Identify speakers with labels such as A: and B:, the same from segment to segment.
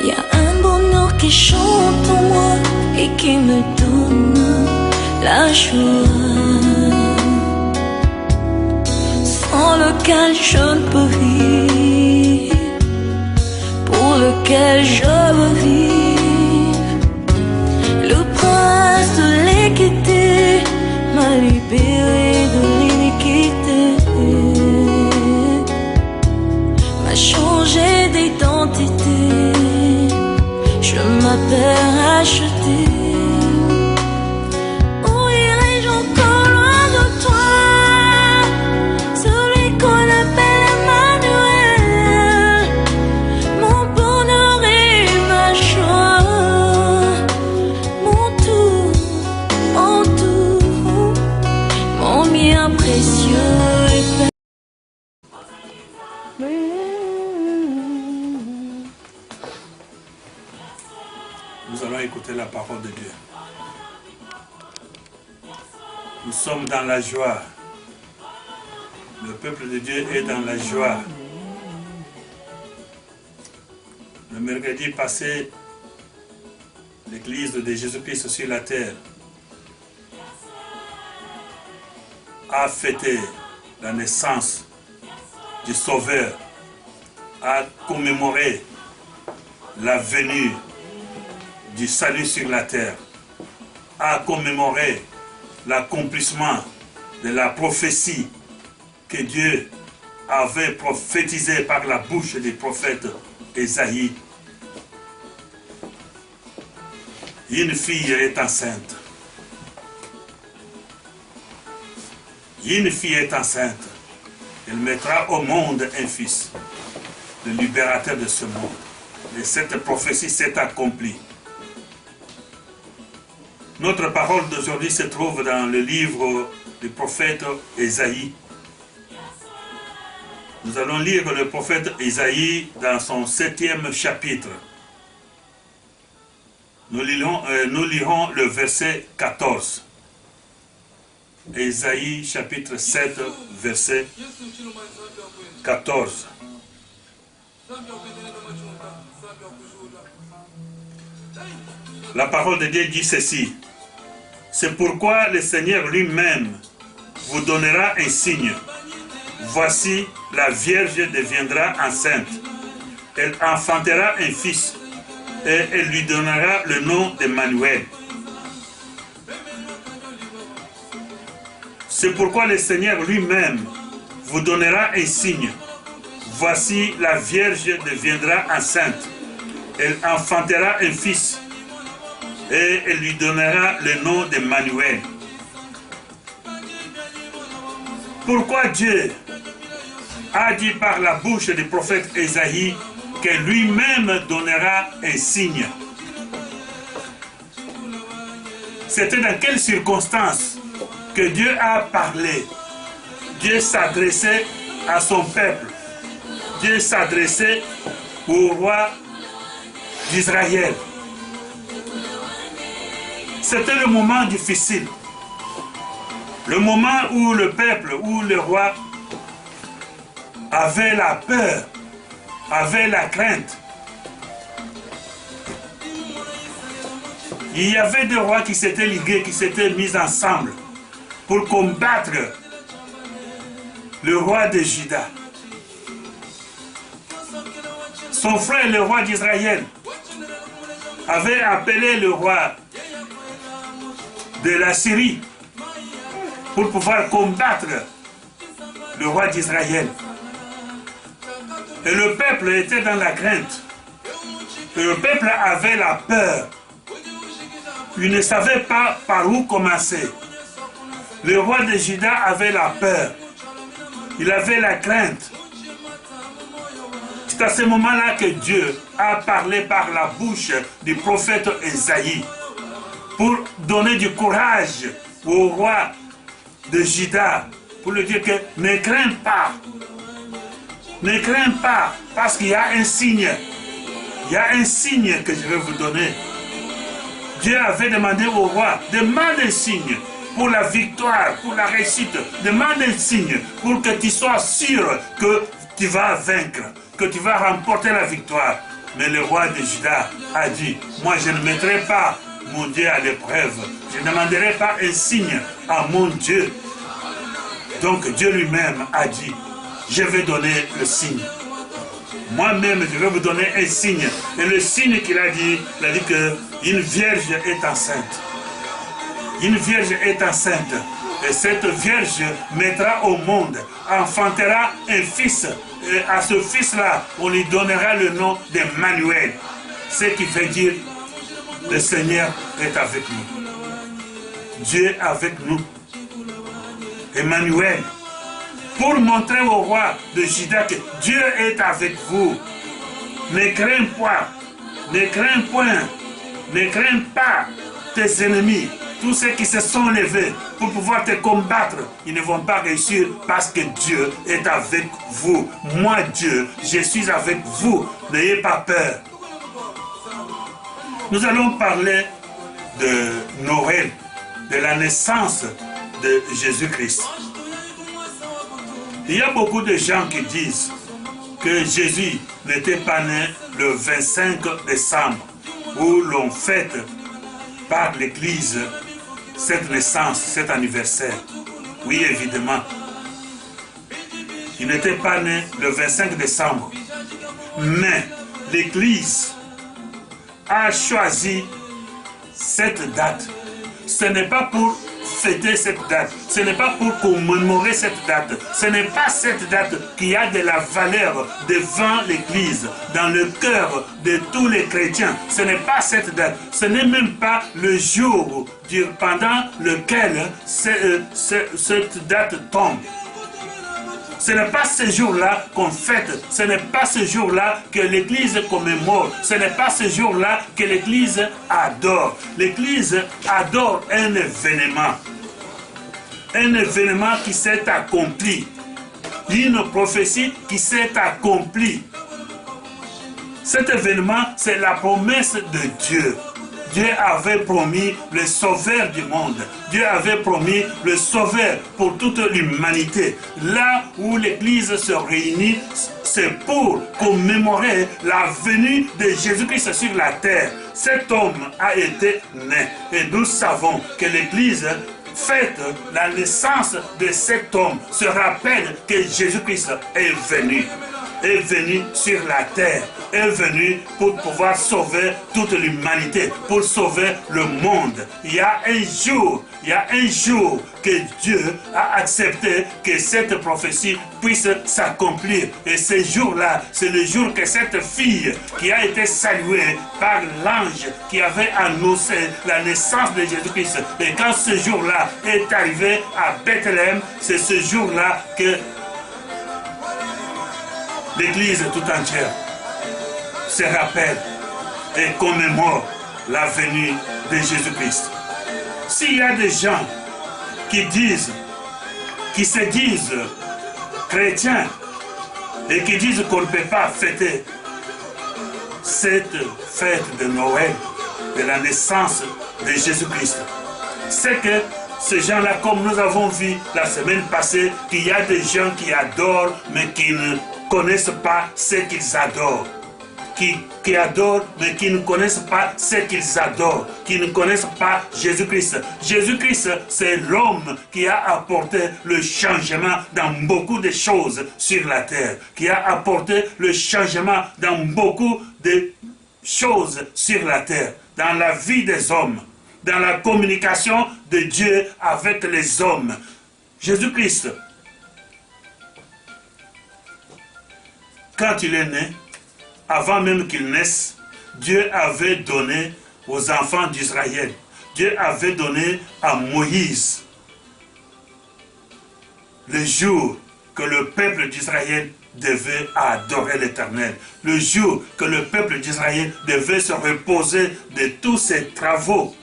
A: Y a un bonheur qui chante en moi et qui me donne la joie, sans lequel je ne peux vivre, pour lequel je veux vivre. Le prince de l'équité m'a libéré de l'iniquité, m'a changé d'identité. Je m'appelle racheté. Où irai-je encore loin de toi, celui qu'on appelle Emmanuel, mon bonheur et ma joie, mon tout, mon bien précieux et
B: Nous allons écouter la parole de Dieu. Nous sommes dans la joie. Le peuple de Dieu est dans la joie. Le mercredi passé, l'église de Jésus-Christ sur la terre a fêté la naissance du Sauveur, a commémoré la venue du salut sur la terre, a commémoré l'accomplissement de la prophétie que Dieu avait prophétisée par la bouche des prophètes Ésaïe. Une fille est enceinte. Une fille est enceinte. Elle mettra au monde un fils, le libérateur de ce monde. Et cette prophétie s'est accomplie. Notre parole d'aujourd'hui se trouve dans le livre du prophète Ésaïe. Nous allons lire le prophète Ésaïe dans son 7e chapitre. Nous lirons le verset 14. Ésaïe chapitre 7, verset 14. La parole de Dieu dit ceci. C'est pourquoi le Seigneur lui-même vous donnera un signe. Voici, la Vierge deviendra enceinte. Elle enfantera un fils et elle lui donnera le nom d'Emmanuel. C'est pourquoi le Seigneur lui-même vous donnera un signe. Voici, la Vierge deviendra enceinte. Elle enfantera un fils et elle lui donnera le nom d'Emmanuel. Pourquoi Dieu a dit par la bouche du prophète Ésaïe que lui-même donnera un signe? C'était dans quelles circonstances que Dieu a parlé? Dieu s'adressait à son peuple. Dieu s'adressait au roi d'Israël. C'était le moment difficile. Le moment où le peuple, où le roi avait la peur, avait la crainte. Il y avait des rois qui s'étaient ligués, qui s'étaient mis ensemble pour combattre le roi de Juda. Son frère, le roi d'Israël, avait appelé le roi de la Syrie pour pouvoir combattre le roi d'Israël. Et le peuple était dans la crainte. Et le peuple avait la peur. Il ne savait pas par où commencer. Le roi de Juda avait la peur. Il avait la crainte. C'est à ce moment-là que Dieu a parlé par la bouche du prophète Ésaïe pour donner du courage au roi de Juda, pour lui dire que ne crains pas. Ne crains pas, parce qu'il y a un signe. Il y a un signe que je vais vous donner. Dieu avait demandé au roi, demande un signe pour la victoire, pour la réussite. Demande un signe pour que tu sois sûr que tu vas vaincre, que tu vas remporter la victoire. Mais le roi de Juda a dit, moi je ne mettrai pas mon Dieu à l'épreuve. Je ne demanderai pas un signe à mon Dieu. Donc Dieu lui-même a dit, je vais donner le signe. Moi-même, je vais vous donner un signe. Et le signe qu'il a dit qu'une vierge est enceinte. Une vierge est enceinte. Et cette vierge mettra au monde, enfantera un fils. Et à ce fils-là, on lui donnera le nom d'Emmanuel. Ce qui veut dire, le Seigneur est avec nous. Dieu est avec nous. Emmanuel. Pour montrer au roi de Juda que Dieu est avec vous. Ne crains pas, ne crains point, ne crains pas tes ennemis. Tous ceux qui se sont levés pour pouvoir te combattre, ils ne vont pas réussir parce que Dieu est avec vous. Moi, Dieu, je suis avec vous. N'ayez pas peur. Nous allons parler de Noël, de la naissance de Jésus-Christ. Il y a beaucoup de gens qui disent que Jésus n'était pas né le 25 décembre, où l'on fête par l'Église cette naissance, cet anniversaire. Oui, évidemment. Il n'était pas né le 25 décembre. Mais l'Église a choisi cette date. Ce n'est pas pour fêter cette date. Ce n'est pas pour commémorer cette date. Ce n'est pas cette date qui a de la valeur devant l'Église, dans le cœur de tous les chrétiens. Ce n'est pas cette date. Ce n'est même pas le jour pendant lequel cette date tombe. Ce n'est pas ce jour-là qu'on fête, ce n'est pas ce jour-là que l'Église commémore, ce n'est pas ce jour-là que l'Église adore. L'Église adore un événement qui s'est accompli, une prophétie qui s'est accomplie. Cet événement, c'est la promesse de Dieu. Dieu avait promis le sauveur du monde. Dieu avait promis le sauveur pour toute l'humanité. Là où l'Église se réunit, c'est pour commémorer la venue de Jésus-Christ sur la terre. Cet homme a été né. Et nous savons que l'Église fête la naissance de cet homme, se rappelle que Jésus-Christ est venu sur la terre, est venu pour pouvoir sauver toute l'humanité, pour sauver le monde. Il y a un jour que Dieu a accepté que cette prophétie puisse s'accomplir. Et ce jour-là, c'est le jour que cette fille qui a été saluée par l'ange qui avait annoncé la naissance de Jésus-Christ. Et quand ce jour-là est arrivé à Bethléem, c'est ce jour-là que l'Église tout entière se rappelle et commémore la venue de Jésus-Christ. S'il y a des gens qui se disent chrétiens et qui disent qu'on ne peut pas fêter cette fête de Noël, de la naissance de Jésus-Christ, c'est que ces gens-là, comme nous avons vu la semaine passée, qu'il y a des gens qui adorent mais qui ne connaissent pas ce qu'ils adorent. Qui adorent, mais qui ne connaissent pas ce qu'ils adorent, qui ne connaissent pas Jésus-Christ. Jésus-Christ, c'est l'homme qui a apporté le changement dans beaucoup de choses sur la terre, qui a apporté le changement dans beaucoup de choses sur la terre, dans la vie des hommes, dans la communication de Dieu avec les hommes. Jésus-Christ, quand il est né, avant même qu'il naisse, Dieu avait donné aux enfants d'Israël, Dieu avait donné à Moïse le jour que le peuple d'Israël devait adorer l'Éternel, le jour que le peuple d'Israël devait se reposer de tous ses travaux,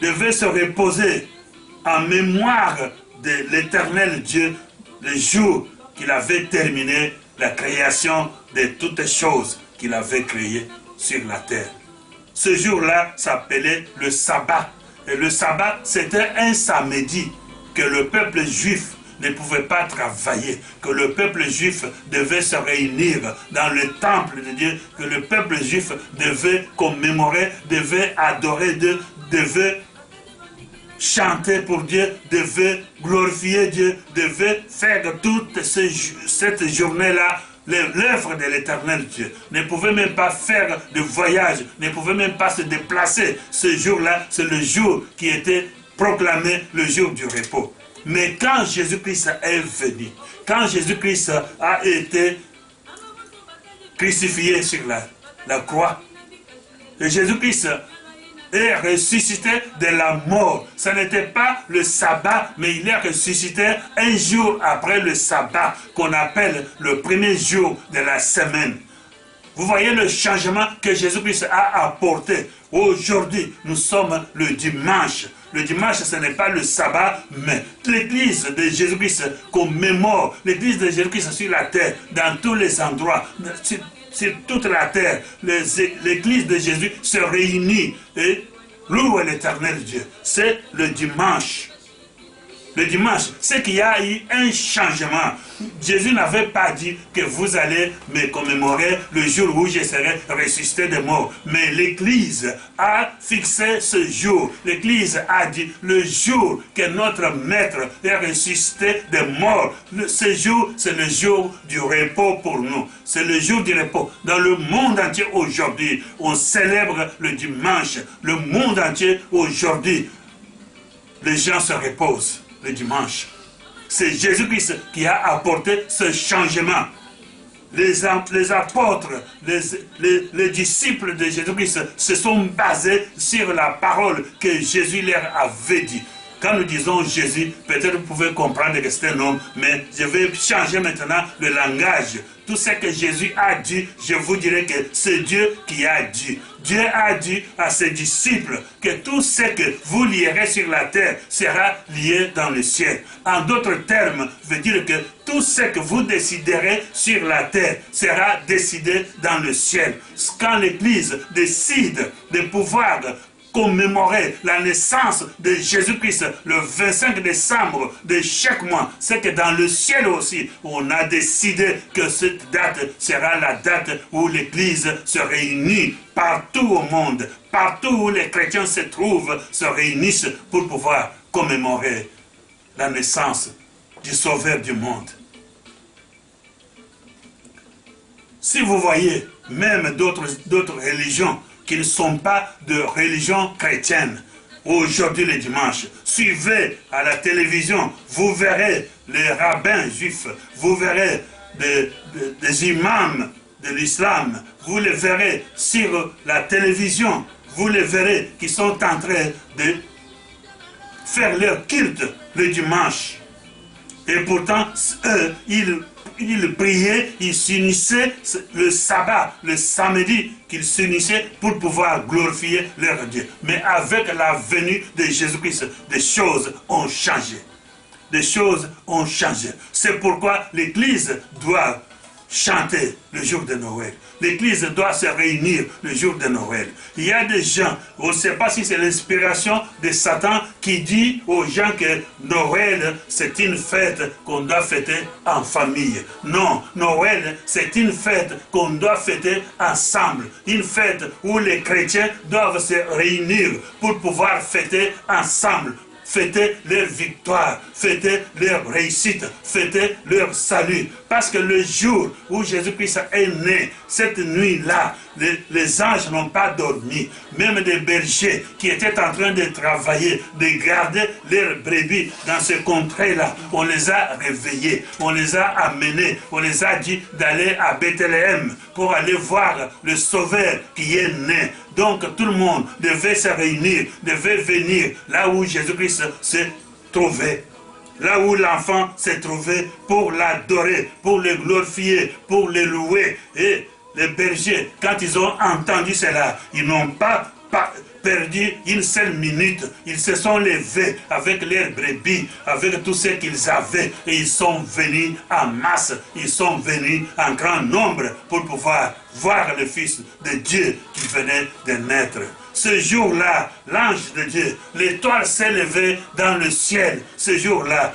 B: devait se reposer en mémoire de l'Éternel Dieu, le jour qu'il avait terminé la création de toutes les choses qu'il avait créées sur la terre. Ce jour-là s'appelait le sabbat. Et le sabbat, c'était un samedi que le peuple juif ne pouvait pas travailler, que le peuple juif devait se réunir dans le temple de Dieu, que le peuple juif devait commémorer, devait adorer Dieu, devait chanter pour Dieu, devait glorifier Dieu, devait faire toute cette journée-là l'œuvre de l'éternel Dieu. Ne pouvait même pas faire de voyage, ne pouvait même pas se déplacer. Ce jour-là, c'est le jour qui était proclamé le jour du repos. Mais quand Jésus-Christ est venu, quand Jésus-Christ a été crucifié sur la croix, et Jésus-Christ est ressuscité de la mort. Ce n'était pas le sabbat, mais il est ressuscité un jour après le sabbat, qu'on appelle le premier jour de la semaine. Vous voyez le changement que Jésus-Christ a apporté. Aujourd'hui, nous sommes le dimanche. Le dimanche, ce n'est pas le sabbat, mais l'église de Jésus-Christ commémore, l'église de Jésus-Christ sur la terre, dans tous les endroits, sur toute la terre, l'église de Jésus se réunit et loue l'éternel Dieu. C'est le dimanche. Le dimanche, c'est qu'il y a eu un changement. Jésus n'avait pas dit que vous allez me commémorer le jour où je serai ressuscité de mort. Mais l'Église a fixé ce jour. L'Église a dit le jour que notre Maître est ressuscité de mort. Ce jour, c'est le jour du repos pour nous. C'est le jour du repos. Dans le monde entier aujourd'hui, on célèbre le dimanche. Le monde entier aujourd'hui, les gens se reposent le dimanche. C'est Jésus-Christ qui a apporté ce changement. Les apôtres, les disciples de Jésus-Christ se sont basés sur la parole que Jésus leur avait dit. Quand nous disons Jésus, peut-être vous pouvez comprendre que c'est un homme, mais je vais changer maintenant le langage. Tout ce que Jésus a dit, je vous dirai que c'est Dieu qui a dit. Dieu a dit à ses disciples que tout ce que vous lierez sur la terre sera lié dans le ciel. En d'autres termes, veut dire que tout ce que vous déciderez sur la terre sera décidé dans le ciel. Quand l'Église décide de pouvoir commémorer la naissance de Jésus-Christ le 25 décembre de chaque mois, c'est que dans le ciel aussi, on a décidé que cette date sera la date où l'Église se réunit partout au monde, partout où les chrétiens se trouvent, se réunissent pour pouvoir commémorer la naissance du Sauveur du monde. Si vous voyez même d'autres religions qui ne sont pas de religion chrétienne, aujourd'hui le dimanche, suivez à la télévision, vous verrez les rabbins juifs, vous verrez des imams de l'islam, vous les verrez sur la télévision, vous les verrez qui sont en train de faire leur culte le dimanche. Et pourtant, eux, ils priaient, ils s'unissaient le sabbat, le samedi, qu'ils s'unissaient pour pouvoir glorifier leur Dieu. Mais avec la venue de Jésus-Christ, des choses ont changé. Des choses ont changé. C'est pourquoi l'Église doit chanter le jour de Noël. L'Église doit se réunir le jour de Noël. Il y a des gens, on ne sait pas si c'est l'inspiration de Satan qui dit aux gens que Noël, c'est une fête qu'on doit fêter en famille. Non, Noël, c'est une fête qu'on doit fêter ensemble. Une fête où les chrétiens doivent se réunir pour pouvoir fêter ensemble. Fêter leur victoire, fêter leur réussite, fêter leur salut. Parce que le jour où Jésus-Christ est né, cette nuit-là, les anges n'ont pas dormi. Même des bergers qui étaient en train de travailler, de garder leurs brebis dans ce contrée-là, on les a réveillés, on les a amenés, on les a dit d'aller à Bethléem pour aller voir le Sauveur qui est né. Donc tout le monde devait se réunir, devait venir là où Jésus-Christ se trouvait. Là où l'enfant s'est trouvé pour l'adorer, pour le glorifier, pour le louer. Et les bergers, quand ils ont entendu cela, ils n'ont pas perdu une seule minute. Ils se sont levés avec leurs brebis, avec tout ce qu'ils avaient. Et ils sont venus en masse, ils sont venus en grand nombre pour pouvoir voir le Fils de Dieu qui venait de naître. Ce jour-là, l'ange de Dieu, l'étoile s'est levée dans le ciel. Ce jour-là,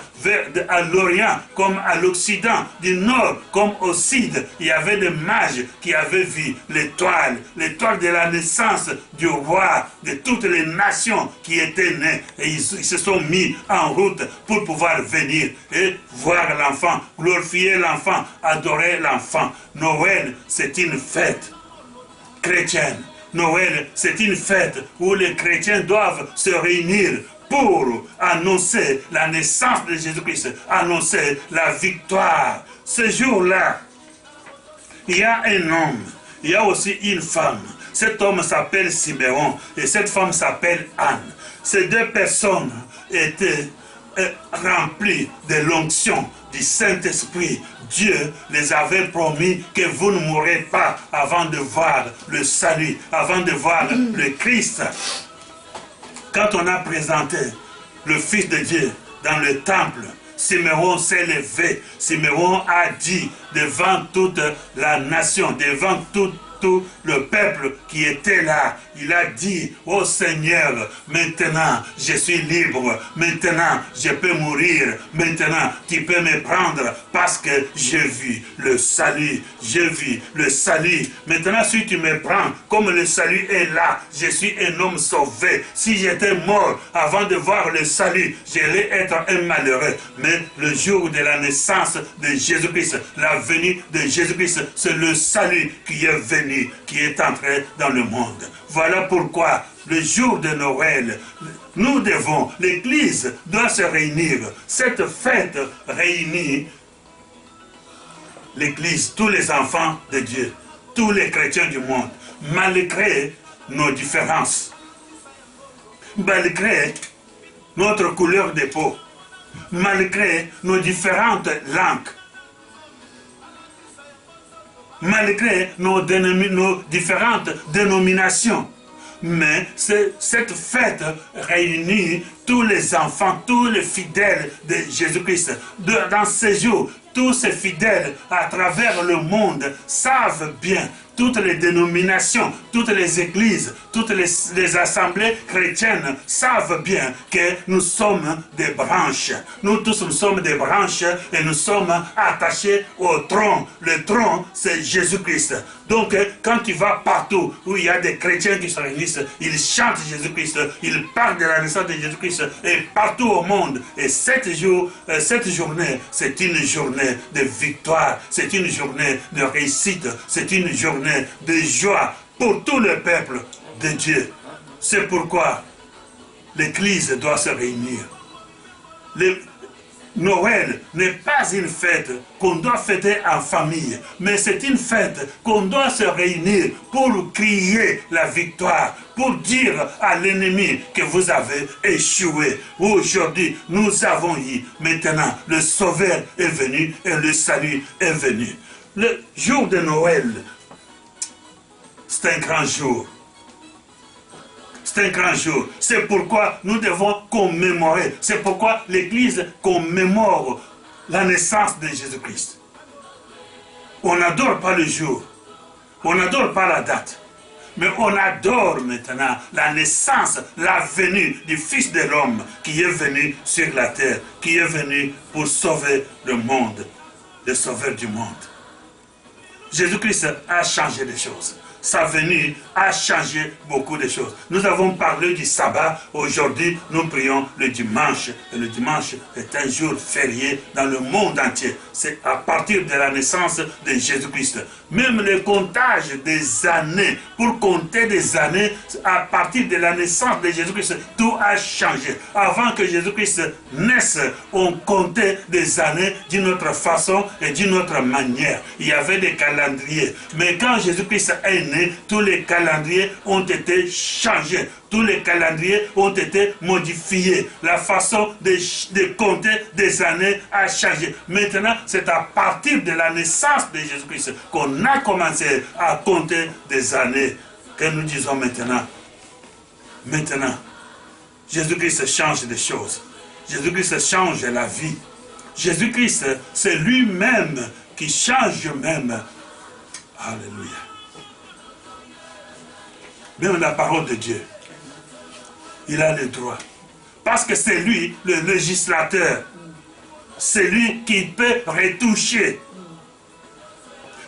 B: à l'Orient comme à l'Occident, du Nord comme au Sud, il y avait des mages qui avaient vu l'étoile de la naissance du roi de toutes les nations qui étaient nées. Et ils se sont mis en route pour pouvoir venir et voir l'enfant, glorifier l'enfant, adorer l'enfant. Noël, c'est une fête chrétienne. Noël, c'est une fête où les chrétiens doivent se réunir pour annoncer la naissance de Jésus-Christ, annoncer la victoire. Ce jour-là, il y a un homme, il y a aussi une femme. Cet homme s'appelle Siméon et cette femme s'appelle Anne. Ces deux personnes étaient remplies de l'onction du Saint-Esprit. Dieu les avait promis que vous ne mourrez pas avant de voir le salut, avant de voir le Christ. Quand on a présenté le Fils de Dieu dans le temple, Siméon s'est levé. Siméon a dit devant toute la nation, devant tout le peuple qui était là, il a dit, oh Seigneur, maintenant je suis libre, maintenant je peux mourir, maintenant tu peux me prendre parce que j'ai vu le salut, j'ai vu le salut. Maintenant si tu me prends, comme le salut est là, je suis un homme sauvé. Si j'étais mort avant de voir le salut, j'allais être un malheureux. Mais le jour de la naissance de Jésus-Christ, la venue de Jésus-Christ, c'est le salut qui est venu, qui est entré dans le monde. Voilà pourquoi le jour de Noël, nous devons, l'Église doit se réunir. Cette fête réunit l'Église, tous les enfants de Dieu, tous les chrétiens du monde, malgré nos différences, malgré notre couleur de peau, malgré nos différentes langues, malgré nos différentes dénominations. Mais cette fête réunit tous les enfants, tous les fidèles de Jésus-Christ. Dans ces jours, tous ces fidèles à travers le monde savent bien, toutes les dénominations, toutes les églises, toutes les assemblées chrétiennes savent bien que nous sommes des branches. Nous tous nous sommes des branches et nous sommes attachés au tronc. Le tronc, c'est Jésus-Christ. Donc, quand tu vas partout où il y a des chrétiens qui se réunissent, ils chantent Jésus-Christ, ils parlent de la naissance de Jésus-Christ et partout au monde. Et cette journée, c'est une journée de victoire, c'est une journée de réussite, c'est une journée de joie pour tout le peuple de Dieu. C'est pourquoi l'Église doit se réunir. Noël n'est pas une fête qu'on doit fêter en famille, mais c'est une fête qu'on doit se réunir pour crier la victoire, pour dire à l'ennemi que vous avez échoué. Aujourd'hui, nous avons eu, maintenant, le Sauveur est venu et le salut est venu. Le jour de Noël, c'est un grand jour. C'est un grand jour. C'est pourquoi nous devons commémorer. C'est pourquoi l'Église commémore la naissance de Jésus-Christ. On n'adore pas le jour. On n'adore pas la date. Mais on adore maintenant la naissance, la venue du Fils de l'homme qui est venu sur la terre, qui est venu pour sauver le monde, le sauveur du monde. Jésus-Christ a changé les choses. Sa venue a changé beaucoup de choses. Nous avons parlé du sabbat. Aujourd'hui, nous prions le dimanche. Et le dimanche est un jour férié dans le monde entier. C'est à partir de la naissance de Jésus-Christ. Même le comptage des années, pour compter des années, à partir de la naissance de Jésus-Christ, tout a changé. Avant que Jésus-Christ naisse, on comptait des années d'une autre façon et d'une autre manière. Il y avait des calendriers. Mais quand Jésus-Christ est né, tous les calendriers ont été changés. Tous les calendriers ont été modifiés. La façon de compter des années a changé. Maintenant, c'est à partir de la naissance de Jésus-Christ qu'on a commencé à compter des années. Que nous disons maintenant. Maintenant, Jésus-Christ change des choses. Jésus-Christ change la vie. Jésus-Christ, c'est lui-même qui change même. Alléluia. Même la parole de Dieu. il a le droit. Parce que c'est lui, le législateur. C'est lui qui peut retoucher.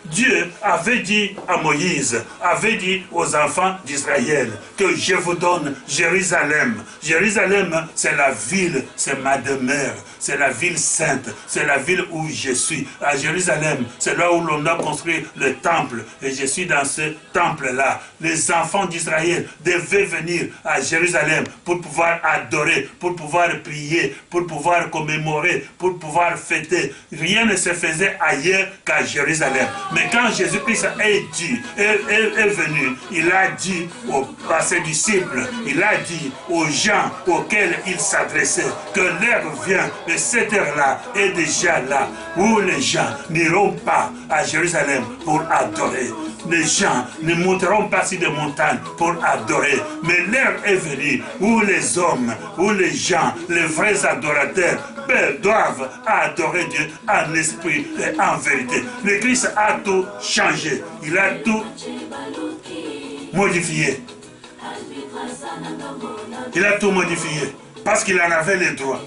B: Dieu avait dit à Moïse, avait dit aux enfants d'Israël que je vous donne Jérusalem. Jérusalem, c'est la ville, c'est ma demeure, c'est la ville sainte, c'est la ville où je suis. À Jérusalem, c'est là où l'on a construit le temple et je suis dans ce temple-là. Les enfants d'Israël devaient venir à Jérusalem pour pouvoir adorer, pour pouvoir prier, pour pouvoir commémorer, pour pouvoir fêter. Rien ne se faisait ailleurs qu'à Jérusalem. Mais quand Jésus-Christ est venu, il a dit à ses disciples, il a dit aux gens auxquels il s'adressait que l'heure vient, et cette heure-là est déjà là, où les gens n'iront pas à Jérusalem pour adorer. Les gens ne monteront pas sur des montagnes pour adorer. Mais l'heure est venue où les hommes, où les gens, les vrais adorateurs, doivent adorer Dieu en esprit et en vérité. Le Christ a tout changé. Il a tout modifié. Il a tout modifié. Parce qu'il en avait les droits.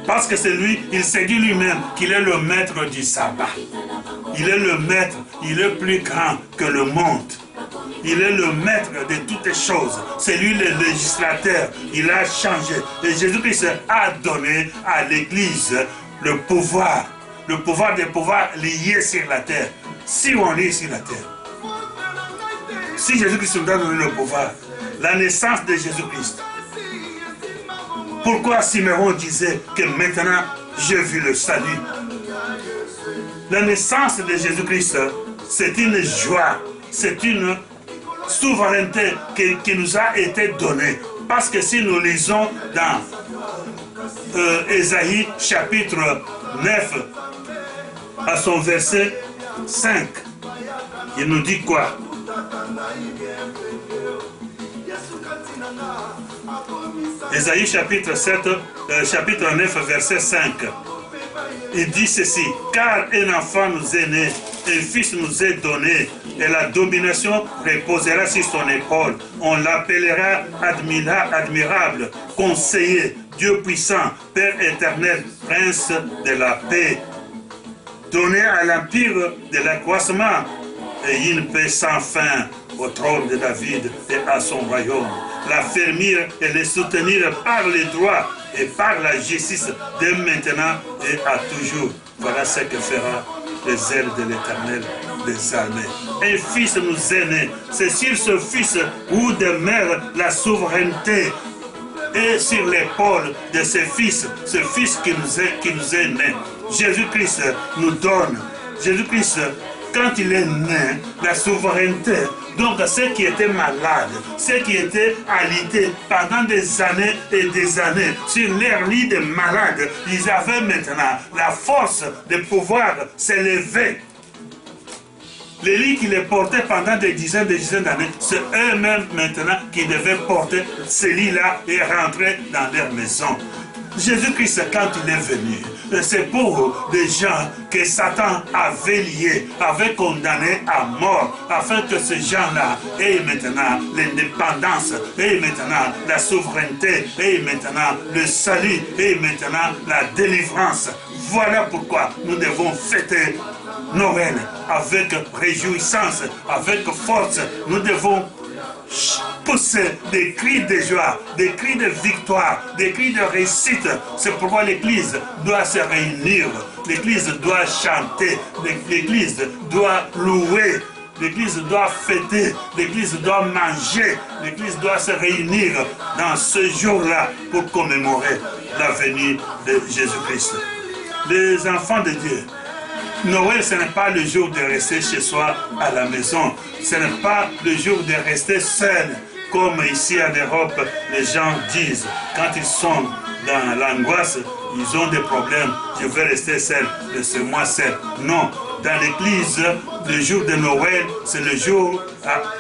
B: Parce que c'est lui, il s'est dit lui-même qu'il est le maître du sabbat. Il est le maître, il est plus grand que le monde. Il est le maître de toutes les choses. C'est lui le législateur. Il a changé. Et Jésus-Christ a donné à l'Église le pouvoir de pouvoir lier sur la terre. Si on lit sur la terre, si Jésus-Christ nous a donné le pouvoir, la naissance de Jésus-Christ, pourquoi Simeon disait que maintenant j'ai vu le salut? La naissance de Jésus-Christ, c'est une joie, c'est une souveraineté qui nous a été donnée. Parce que si nous lisons dans Ésaïe chapitre 9 à son verset 5, il nous dit quoi? Ésaïe chapitre 9 verset 5. Il dit ceci: car un enfant nous est né, un fils nous est donné, et la domination reposera sur son épaule. On l'appellera admirable, conseiller, Dieu puissant, Père éternel, prince de la paix. Donné à l'empire de l'accroissement et une paix sans fin au trône de David et à son royaume. L'affermir et le soutenir par les droits et par la justice dès maintenant et à toujours. Voilà ce que fera les ailes de l'Éternel des armées. Un fils nous est né. C'est sur ce fils où demeure la souveraineté. Et sur l'épaule de ce fils qui nous est né. Jésus-Christ nous donne. Jésus-Christ, quand il est né, la souveraineté. Donc ceux qui étaient malades, ceux qui étaient alités pendant des années et des années sur leur lit de malades, ils avaient maintenant la force de pouvoir s'élever. Les lits qui les portaient pendant des dizaines d'années, c'est eux-mêmes maintenant qui devaient porter ces lits-là et rentrer dans leur maison. Jésus-Christ, quand il est venu, c'est pour des gens que Satan avait liés, avait condamnés à mort, afin que ces gens-là aient maintenant l'indépendance, aient maintenant la souveraineté, aient maintenant le salut, aient maintenant la délivrance. Voilà pourquoi nous devons fêter Noël avec réjouissance, avec force. Nous devons pousser des cris de joie, des cris de victoire, des cris de réussite. C'est pourquoi l'Église doit se réunir, l'Église doit chanter, l'Église doit louer, l'Église doit fêter, l'Église doit manger, l'Église doit se réunir dans ce jour-là pour commémorer la venue de Jésus-Christ. Les enfants de Dieu, Noël, ce n'est pas le jour de rester chez soi à la maison. Ce n'est pas le jour de rester seul, comme ici en Europe, les gens disent. Quand ils sont dans l'angoisse, ils ont des problèmes. Je vais rester seul, laissez-moi seul. Non, dans l'église, le jour de Noël, c'est le jour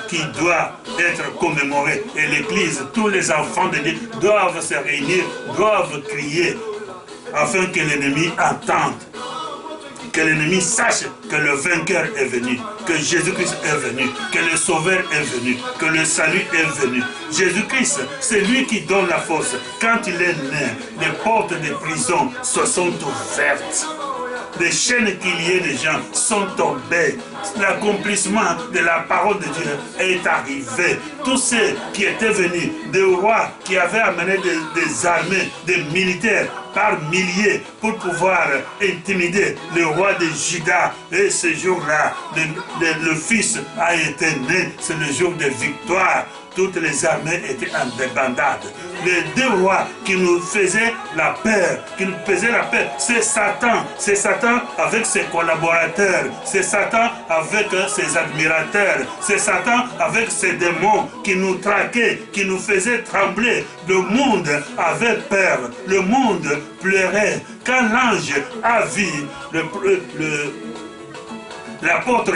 B: qui doit être commémoré. Et l'église, tous les enfants de Dieu doivent se réunir, doivent crier, afin que l'ennemi entende. Que l'ennemi sache que le vainqueur est venu, que Jésus-Christ est venu, que le Sauveur est venu, que le salut est venu. Jésus-Christ, c'est lui qui donne la force. Quand il est né, les portes des prisons se sont ouvertes. Les chaînes qui liaient les gens sont tombées. L'accomplissement de la parole de Dieu est arrivé. Tous ceux qui étaient venus, des rois qui avaient amené des armées, des militaires par milliers pour pouvoir intimider le roi de Juda. Et ce jour-là, le fils a été né. C'est le jour de victoire. Toutes les armées étaient en débandade. Les deux rois qui nous faisaient la peur, c'est Satan. C'est Satan avec ses collaborateurs. C'est Satan avec ses admirateurs. C'est Satan avec ses démons qui nous traquaient, qui nous faisaient trembler. Le monde avait peur. Le monde pleurait. Quand l'ange a vu l'apôtre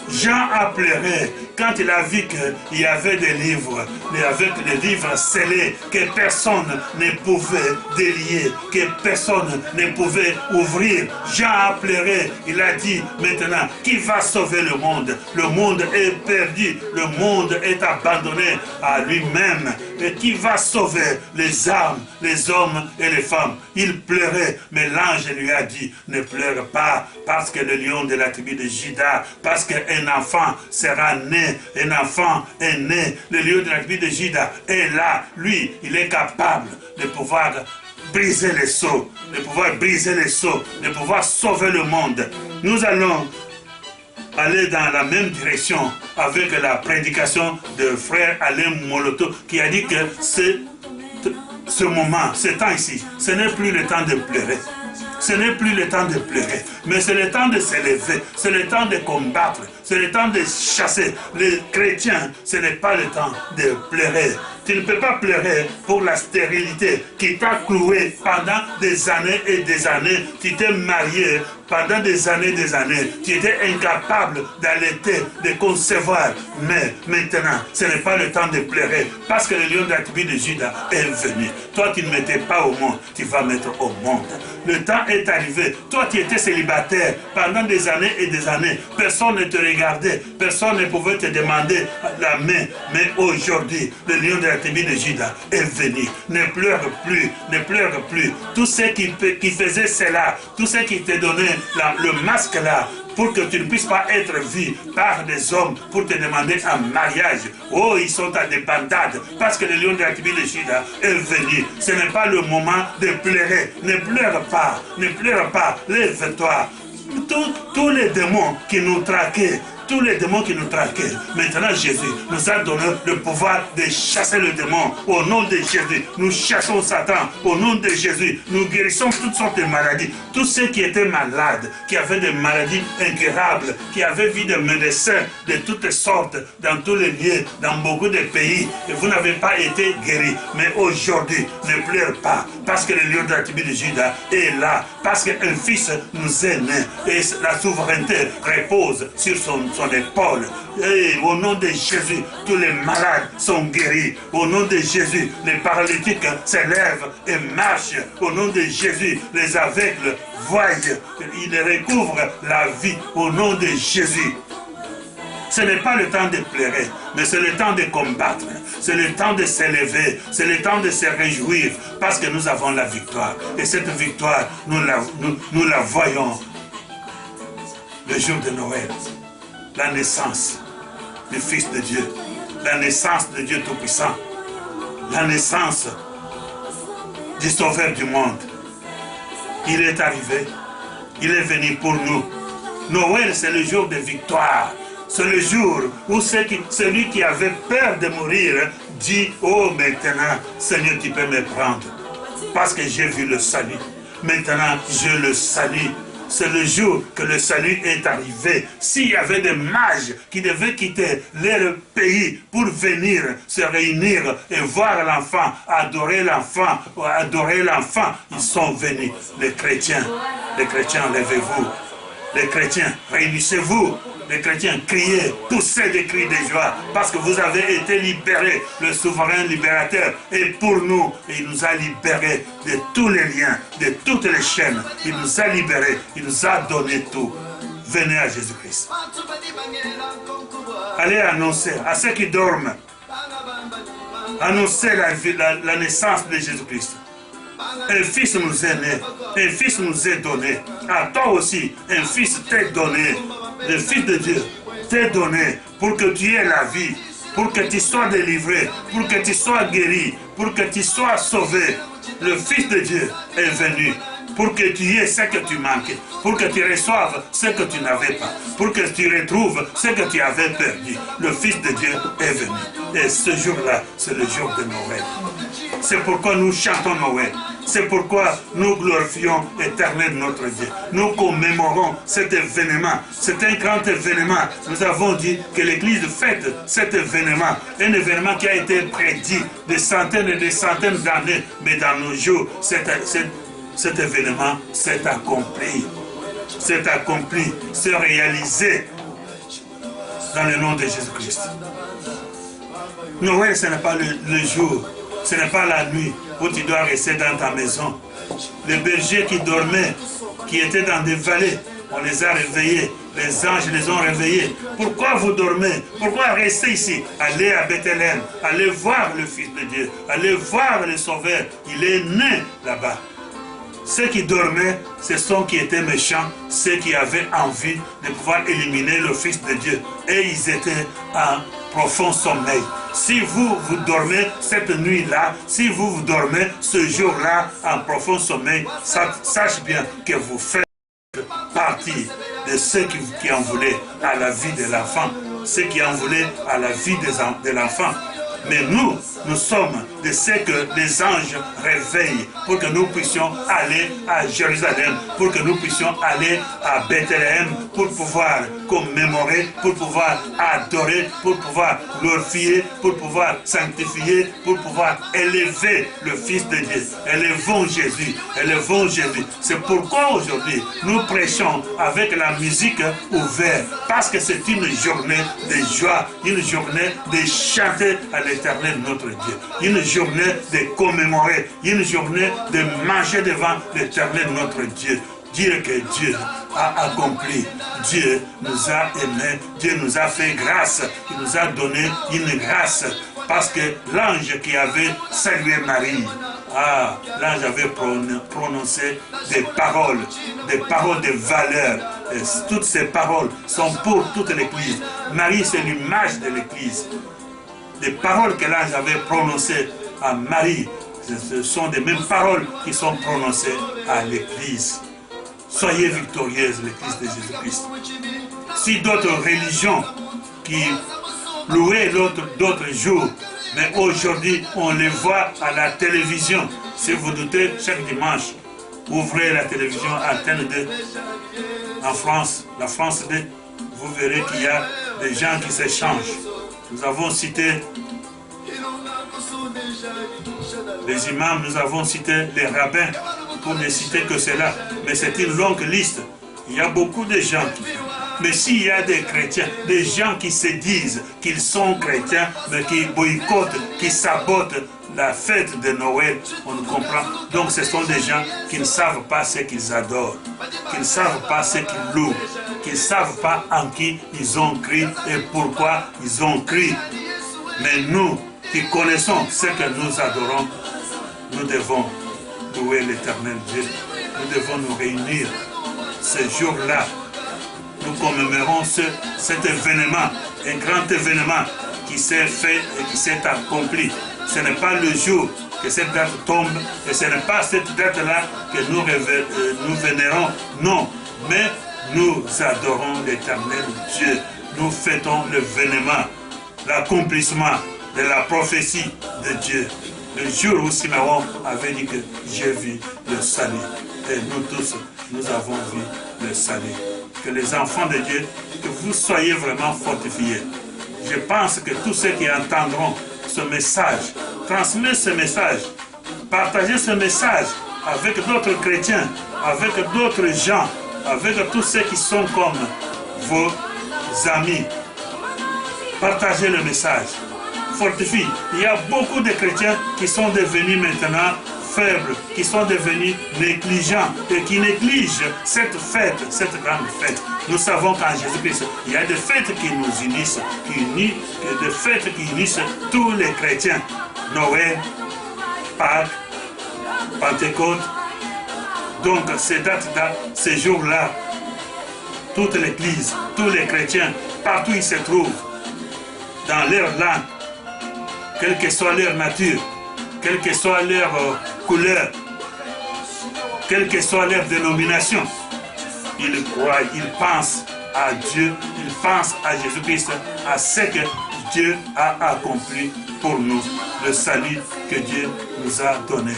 B: Jean a pleuré quand il a vu qu'il y avait des livres, avec des livres scellés que personne ne pouvait délier, que personne ne pouvait ouvrir. Jean a pleuré, il a dit maintenant, qui va sauver le monde? Le monde est perdu, le monde est abandonné à lui-même. Et qui va sauver les âmes, les hommes et les femmes? Il pleurait, mais l'ange lui a dit, ne pleure pas, parce que le lion de la tribu de Juda, parce qu'un enfant sera né, un enfant est né, le lion de la tribu de Juda est là, lui, il est capable de pouvoir briser les sceaux, de pouvoir sauver le monde. Nous allons aller dans la même direction avec la prédication de frère Alain Moloto qui a dit que ce moment, ce temps ici, ce n'est plus le temps de pleurer. Ce n'est plus le temps de pleurer, mais c'est le temps de s'élever, c'est le temps de combattre, c'est le temps de chasser. Les chrétiens, ce n'est pas le temps de pleurer. Tu ne peux pas pleurer pour la stérilité qui t'a cloué pendant des années et des années. Tu t'es marié pendant des années. Tu étais incapable d'allaiter, de concevoir. Mais maintenant, ce n'est pas le temps de pleurer parce que le lion de la tribu de Juda est venu. Toi, tu ne mettais pas au monde, tu vas mettre au monde. Le temps est arrivé. Toi, tu étais célibataire pendant des années et des années. Personne ne te regardait. Personne ne pouvait te demander la main. Mais aujourd'hui, le lion de la tribu de Juda est venu. Ne pleure plus. Ne pleure plus. Tous ceux qui faisaient cela, tous ceux qui te donnaient le masque là, pour que tu ne puisses pas être vu par des hommes pour te demander un mariage. Oh, ils sont à des bandades parce que le lion de la tribu de Juda est venu. Ce n'est pas le moment de pleurer. Ne pleure pas, ne pleure pas. Lève-toi. Tous les démons qui nous traquaient, maintenant Jésus nous a donné le pouvoir de chasser le démon. Au nom de Jésus, nous chassons Satan. Au nom de Jésus, nous guérissons toutes sortes de maladies. Tous ceux qui étaient malades, qui avaient des maladies incurables, qui avaient vu des médecins de toutes sortes, dans tous les lieux, dans beaucoup de pays, et vous n'avez pas été guéris. Mais aujourd'hui, ne pleure pas, parce que le lion de la tribu de Juda est là, parce qu'un fils nous est né, et la souveraineté repose sur son épaule. Et au nom de Jésus, tous les malades sont guéris. Au nom de Jésus, les paralytiques s'élèvent et marchent. Au nom de Jésus, les aveugles voient. Ils recouvrent la vie. Au nom de Jésus. Ce n'est pas le temps de pleurer, mais c'est le temps de combattre. C'est le temps de s'élever. C'est le temps de se réjouir parce que nous avons la victoire. Et cette victoire, nous la voyons le jour de Noël. La naissance du Fils de Dieu, la naissance de Dieu Tout-Puissant, la naissance du Sauveur du monde. Il est arrivé, il est venu pour nous. Noël, c'est le jour de victoire. C'est le jour où celui qui avait peur de mourir dit, oh maintenant, Seigneur, tu peux me prendre. Parce que j'ai vu le salut. Maintenant, je le salue. C'est le jour que le salut est arrivé. S'il y avait des mages qui devaient quitter leur pays pour venir se réunir et voir l'enfant, adorer l'enfant, ils sont venus. Les chrétiens, levez-vous. Les chrétiens, réunissez-vous. les chrétiens criaient, poussaient des cris de joie, parce que vous avez été libérés, le souverain libérateur. Et pour nous, il nous a libérés de tous les liens, de toutes les chaînes. Il nous a libérés, il nous a donné tout. Venez à Jésus-Christ. Allez annoncer à ceux qui dorment. Annoncez la naissance de Jésus-Christ. Un fils nous est né, un fils nous est donné. À toi aussi, un fils t'est donné. Le Fils de Dieu t'est donné pour que tu aies la vie, pour que tu sois délivré, pour que tu sois guéri, pour que tu sois sauvé. Le Fils de Dieu est venu pour que tu aies ce que tu manquais, pour que tu reçoives ce que tu n'avais pas, pour que tu retrouves ce que tu avais perdu. Le Fils de Dieu est venu. Et ce jour-là, c'est le jour de Noël. C'est pourquoi nous chantons Noël. C'est pourquoi nous glorifions l'Éternel notre Dieu. Nous commémorons cet événement. C'est un grand événement. Nous avons dit que l'Église fête cet événement. Un événement qui a été prédit des centaines et des centaines d'années. Mais dans nos jours, cet événement s'est accompli. C'est accompli, c'est réalisé dans le nom de Jésus-Christ. Noël, ce n'est pas le jour, ce n'est pas la nuit où tu dois rester dans ta maison. Les bergers qui dormaient, qui étaient dans des vallées, on les a réveillés, les anges les ont réveillés. Pourquoi vous dormez? Pourquoi rester ici? Allez à Bethléem, allez voir le Fils de Dieu, allez voir le Sauveur, il est né là-bas. Ceux qui dormaient, ce sont qui étaient méchants, ceux qui avaient envie de pouvoir éliminer le Fils de Dieu. Et ils étaient en profond sommeil. Si vous dormez cette nuit-là, si vous dormez ce jour-là en profond sommeil, sache bien que vous faites partie de ceux qui en voulaient à la vie de l'enfant, ceux qui en voulaient à la vie de l'enfant. Mais nous sommes de ceux que les anges réveillent pour que nous puissions aller à Jérusalem, pour que nous puissions aller à Bethléem, pour pouvoir commémorer, pour pouvoir adorer, pour pouvoir glorifier, pour pouvoir sanctifier, pour pouvoir élever le Fils de Dieu. Élevons Jésus, élevons Jésus. C'est pourquoi aujourd'hui nous prêchons avec la musique ouverte, parce que c'est une journée de joie, une journée de chanter à l'Éternel notre Dieu, une journée de commémorer, une journée de manger devant l'Éternel notre Dieu. Dire que Dieu a accompli, Dieu nous a aimés, Dieu nous a fait grâce, il nous a donné une grâce, parce que l'ange qui avait salué Marie, l'ange avait prononcé des paroles de valeur. Et toutes ces paroles sont pour toute l'Église. Marie, c'est l'image de l'Église. Les paroles que l'ange avait prononcées à Marie, ce sont les mêmes paroles qui sont prononcées à l'Église. Soyez victorieuse, l'Église de Jésus-Christ. Si d'autres religions qui louaient d'autres jours, mais aujourd'hui on les voit à la télévision. Si vous doutez, chaque dimanche, ouvrez la télévision Antenne 2 en France, la France 2, vous verrez qu'il y a des gens qui s'échangent. Nous avons cité les imams, nous avons cité les rabbins, pour ne citer que cela. Mais c'est une longue liste. Il y a beaucoup de gens. Mais s'il y a des chrétiens, des gens qui se disent qu'ils sont chrétiens, mais qui boycottent, qui sabotent la fête de Noël, on comprend. Donc ce sont des gens qui ne savent pas ce qu'ils adorent, qui ne savent pas ce qu'ils louent, qui ne savent pas en qui ils ont cru et pourquoi ils ont cru. Mais nous, qui connaissons ce que nous adorons, nous devons louer l'Éternel Dieu. Nous devons nous réunir ce jour-là. Nous commémorons cet événement, un grand événement qui s'est fait et qui s'est accompli. Ce n'est pas le jour que cette date tombe, et ce n'est pas cette date-là que nous vénérons, non. Mais nous adorons l'Éternel Dieu. Nous fêtons l'événement, l'accomplissement de la prophétie de Dieu. Le jour où Simeon avait dit que j'ai vu le salut. Et nous tous, nous avons vu le salut. Que les enfants de Dieu, que vous soyez vraiment fortifiés. Je pense que tous ceux qui entendront ce message, transmettez ce message, partagez ce message avec d'autres chrétiens, avec d'autres gens, avec tous ceux qui sont comme vos amis. Partagez le message. Fortifie. Il y a beaucoup de chrétiens qui sont devenus maintenant faibles, qui sont devenus négligents et qui négligent cette fête, cette grande fête. Nous savons qu'en Jésus-Christ, il y a des fêtes qui nous unissent, des fêtes qui unissent tous les chrétiens. Noël, Pâques, Pentecôte. Donc, ces dates-là, ces jours-là, toute l'Église, tous les chrétiens, partout où ils se trouvent, dans leur langue, quelle que soit leur nature, quelle que soit leur couleur, quelle que soit leur dénomination, ils croient, ils pensent à Dieu, ils pensent à Jésus-Christ, à ce que Dieu a accompli pour nous, le salut que Dieu nous a donné.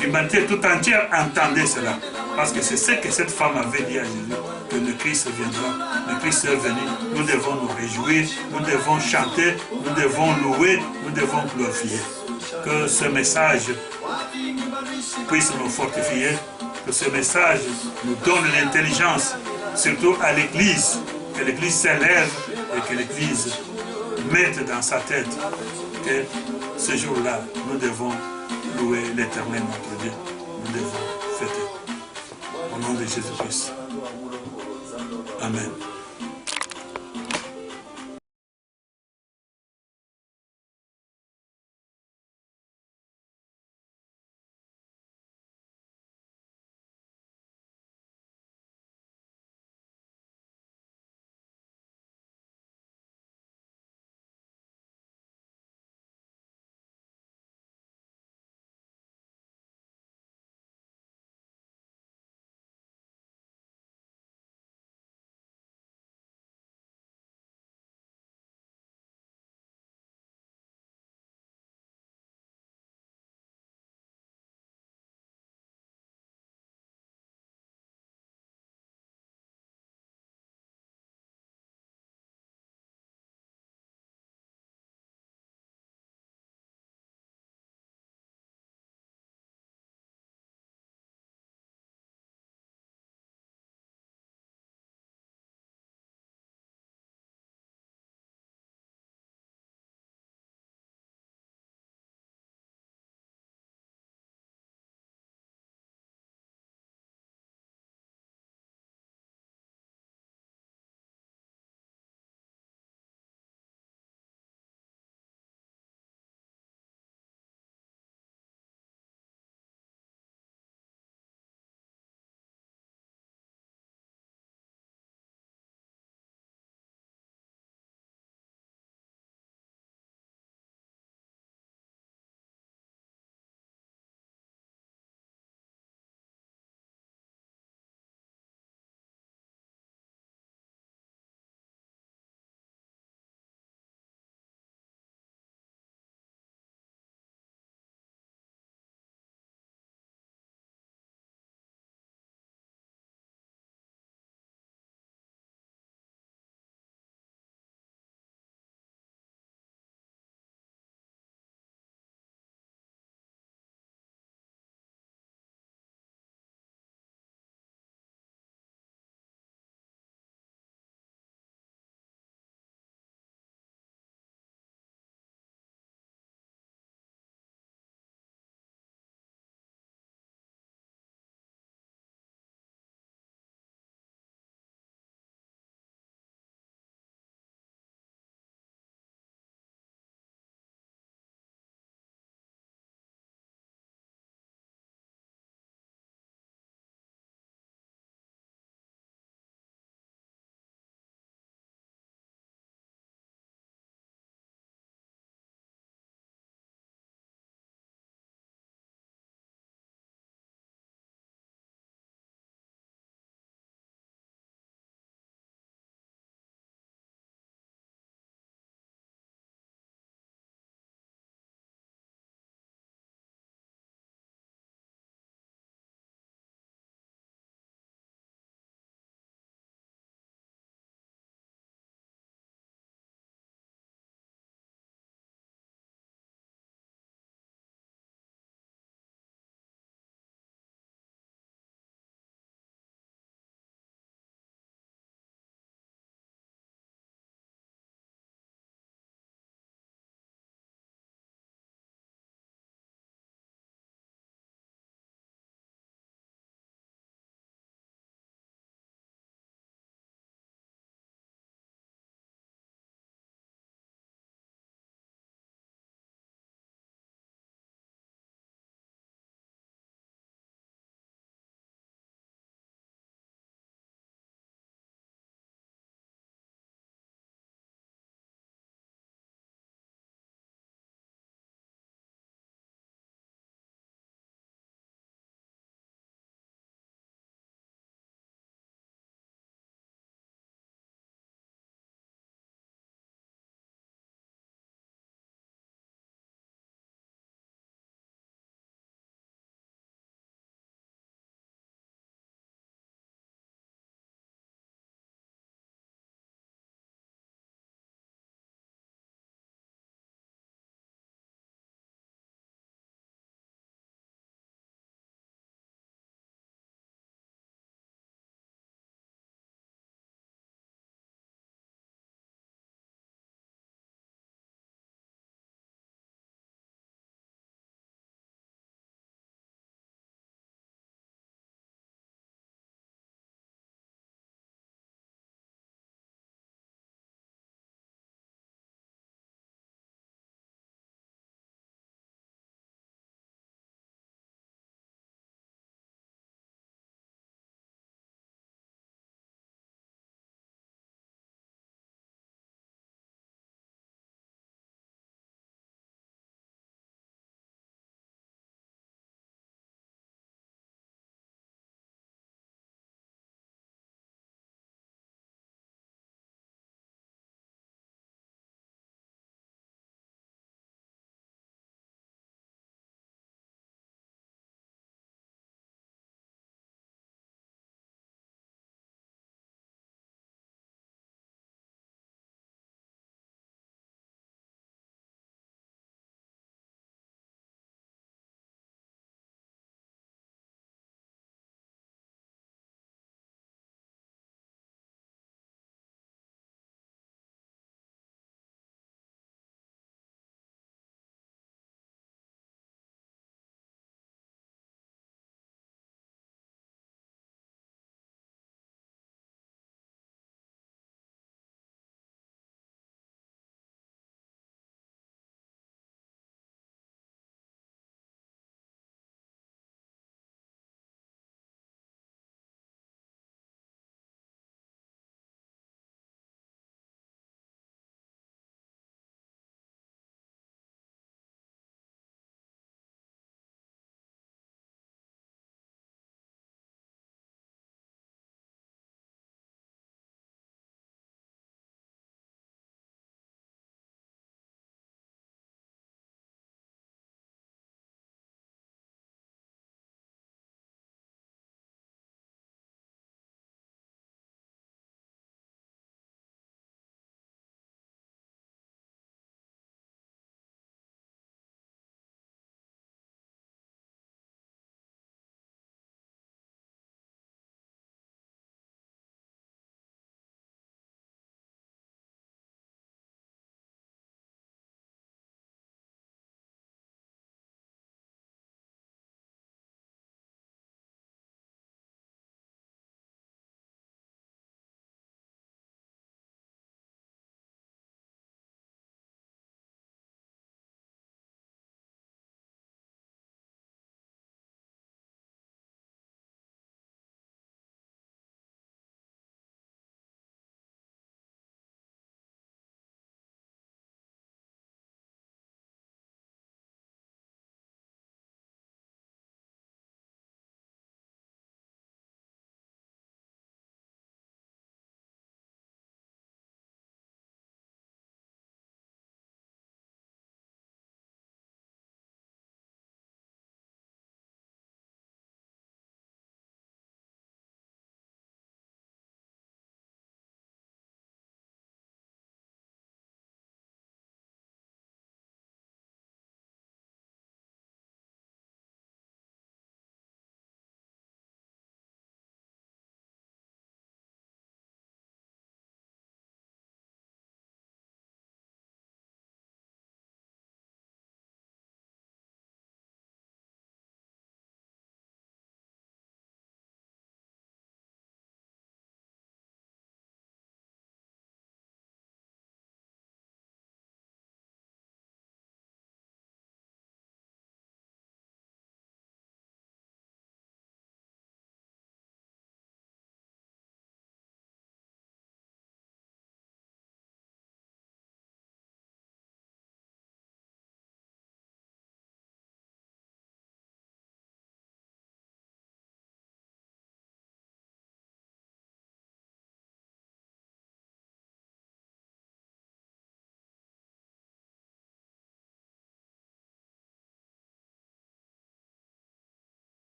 B: L'humanité tout entière entendait cela, parce que c'est ce que cette femme avait dit à Jésus, que le Christ viendra, le Christ est venu, nous devons nous réjouir, nous devons chanter, nous devons louer, nous devons glorifier. Que ce message puisse nous fortifier, que ce message nous donne l'intelligence, surtout à l'Église, que l'Église s'élève et que l'Église mette dans sa tête que ce jour-là, nous devons louer l'Éternel notre Dieu, nous devons fêter. Au nom de Jésus-Christ. Amen.